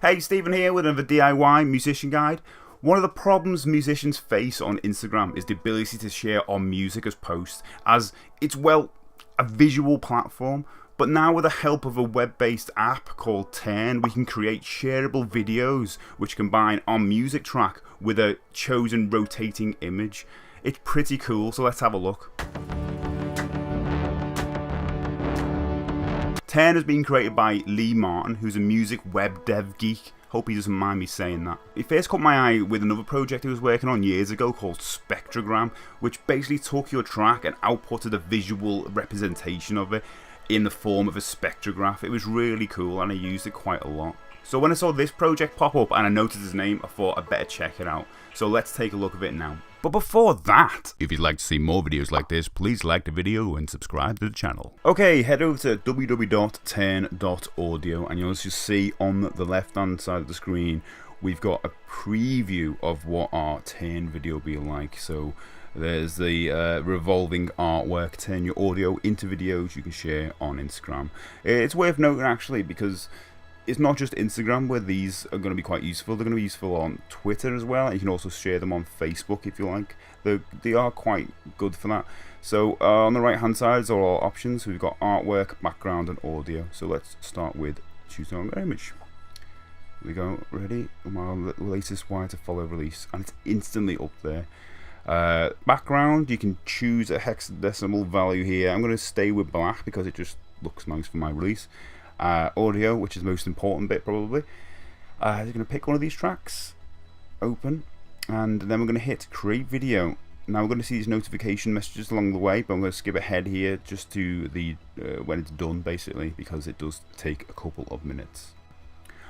Hey, Stephen here with another DIY musician guide. One of the problems musicians face on Instagram is the ability to share our music as posts, as it's, well, a visual platform. But now with the help of a web-based app called Turn, we can create shareable videos which combine our music track with a chosen rotating image. It's pretty cool, so let's have a look. Turn has been created by Lee Martin, who's a music web dev geek. Hope he doesn't mind me saying that. He first caught my eye with another project he was working on years ago called Spectrogram, which basically took your track and outputted a visual representation of it in the form of a spectrograph. It was really cool and I used it quite a lot. So when I saw this project pop up and I noticed his name, I thought I'd better check it out. So let's take a look at it now. But before that, if you'd like to see more videos like this, please like the video and subscribe to the channel. Okay, head over to www.turn.audio and you'll just see on the left hand side of the screen we've got a preview of what our Turn video will be like. So there's the revolving artwork, turn your audio into videos you can share on Instagram. It's worth noting actually because it's not just Instagram where these are going to be quite useful. They're going to be useful on Twitter as well. You can also share them on Facebook if you like. They are quite good for that. So on the right hand side are all options. So we've got artwork, background and audio. So let's start with choosing our image. There we go, ready? My latest wire to follow release, and it's instantly up there. Background, you can choose a hexadecimal value here. I'm going to stay with black because it just looks nice for my release. Audio, which is the most important bit probably. You're going to pick one of these tracks, open, and then we're going to hit create video. Now we're going to see these notification messages along the way, but I'm going to skip ahead here just to the when it's done basically, because it does take a couple of minutes.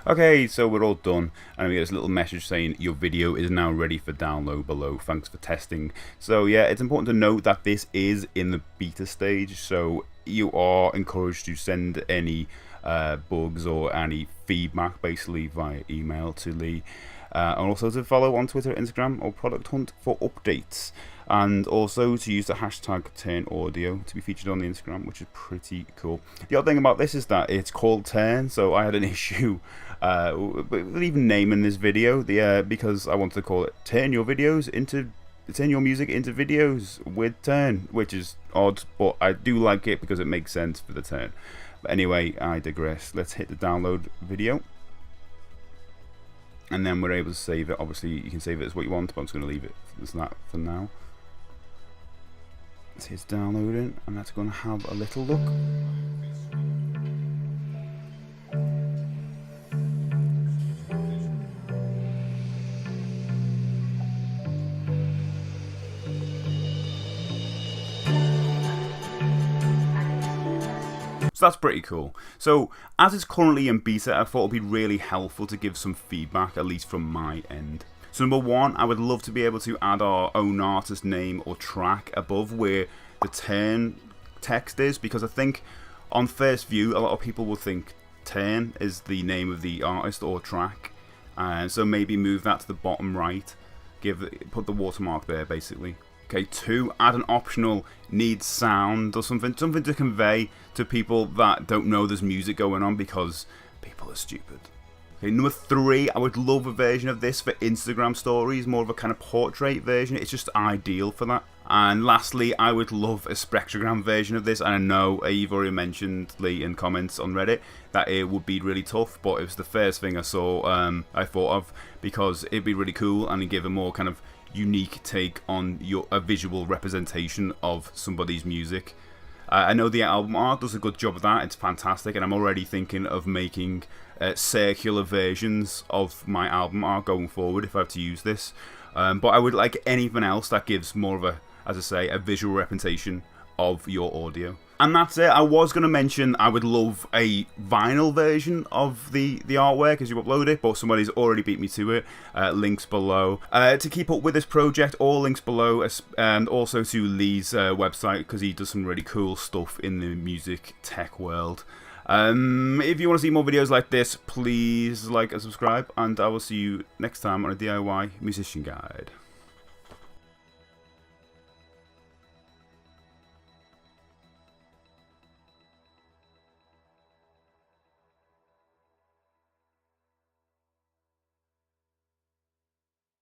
Okay, so we're all done, and we get this little message saying your video is now ready for download below. Thanks for testing. So yeah, it's important to note that this is in the beta stage, so you are encouraged to send any bugs or any feedback basically via email to Lee, and also to follow on Twitter, Instagram or Product Hunt for updates, and also to use the hashtag TurnAudio to be featured on the Instagram, which is pretty cool. The other thing about this is that it's called Turn, so I had an issue with even naming this video because I wanted to call it Turn Your Music into Videos with Turn, which is odd, but I do like it because it makes sense for the Turn. But anyway, I digress. Let's hit the download video, and then we're able to save it. Obviously you can save it as what you want, but I'm just going to leave it as that for now. Let's hit downloading, and that's going to have a little look. So that's pretty cool. So as it's currently in beta, I thought it would be really helpful to give some feedback, at least from my end. So number one, I would love to be able to add our own artist name or track above where the Turn text is, because I think on first view a lot of people will think Turn is the name of the artist or track, and so maybe move that to the bottom right, put the watermark there basically. Okay, 2, add an optional needs sound or something to convey to people that don't know there's music going on, because people are stupid. Okay, number 3, I would love a version of this for Instagram stories, more of a kind of portrait version. It's just ideal for that. And lastly, I would love a spectrogram version of this, and I know you've already mentioned, Lee, in comments on Reddit that it would be really tough, but it was the first thing I saw, I thought of, because it'd be really cool and it'd give a more kind of unique take on a visual representation of somebody's music. I know the album art does a good job of that. It's fantastic, and I'm already thinking of making circular versions of my album art going forward if I have to use this. But I would like anything else that gives more of a, as I say, a visual representation of your audio. And that's it. I was going to mention I would love a vinyl version of the artwork as you upload it, but somebody's already beat me to it. Links below. To keep up with this project, all links below, and also to Lee's website, because he does some really cool stuff in the music tech world. If you want to see more videos like this, please like and subscribe, and I will see you next time on a DIY musician guide.